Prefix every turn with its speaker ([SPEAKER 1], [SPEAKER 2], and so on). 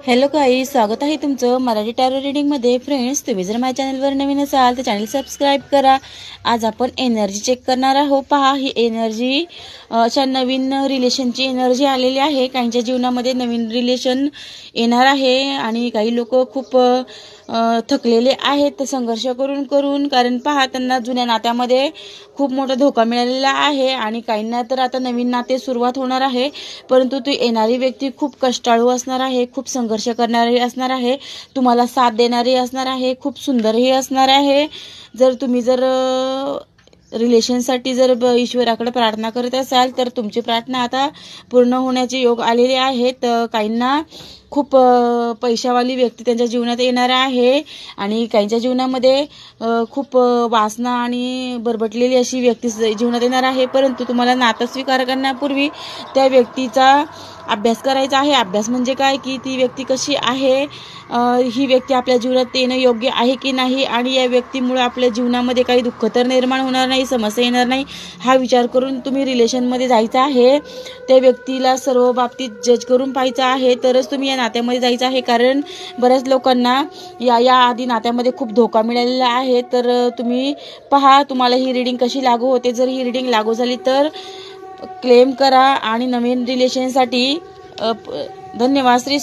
[SPEAKER 1] Hello guys, स्वागत आहे तुमचं मराठी टॅरो रीडिंगमध्ये। फ्रेंड्स, तुम्ही जर माझ्या चॅनलवर नवीन असाल तर चॅनल सबस्क्राईब करा। आज आपण एनर्जी चेक करणार आहोत। पहा, ही एनर्जी च्या नवीन रिलेशनची एनर्जी आलेली आहे। काहींच्या जीवनामध्ये नवीन रिलेशन येणार आहे आणि काही लोक खूप थकलेले आहेत संघर्ष करून करून, कारण पहा त्यांना जुन्या नात्यामध्ये खूप मोठा धोका मिळालेला आहे आणि काहींना तर आता नवीन नाते सुरुवात होणार आहे। परंतु ती येणारी व्यक्ती खूप कष्टाळू असणार आहे, खूप संघर्ष करणारी असणार आहे, तुम्हाला साथ देणारी असणार आहे, खूप सुंदरही असणार आहे। जर रिलेशनसाठी जर ईश्वराकडे प्रार्थना करत असाल तर तुमची प्रार्थना आता पूर्ण होण्याचे योग आलेले आहेत। काहींना खूप पैशावाली व्यक्ती त्यांच्या जीवनात येणार आहे आणि काहींच्या जीवनामध्ये खूप वासना आणि बरबटलेली अशी व्यक्ती जीवनात येणार आहे। परंतु तुम्हाला नातं स्वीकार करण्यापूर्वी त्या व्यक्तीचा अभ्यास करायचा आहे। अभ्यास म्हणजे काय की ती व्यक्ती कशी आहे, ही व्यक्ती आपल्या जीवनात येणं योग्य आहे की नाही आणि या व्यक्तीमुळे आपल्या जीवनामध्ये काही दुःख तर निर्माण होणार नाही, समस्या येणार नाही, हा विचार करून तुम्ही रिलेशनमध्ये जायचं आहे। त्या व्यक्तीला सर्व बाबतीत जज करून पाहायचं आहे, तरच तुम्ही या नात्यामध्ये जायचं आहे। कारण बऱ्याच लोकांना या आधी नात्यामध्ये खूप धोका मिळालेला आहे। तर तुम्ही पहा तुम्हाला ही रीडिंग कशी लागू होते। जर ही रीडिंग लागू झाली तर क्लेम करा आणि नवीन रिलेशनसाठी धन्यवाद। श्री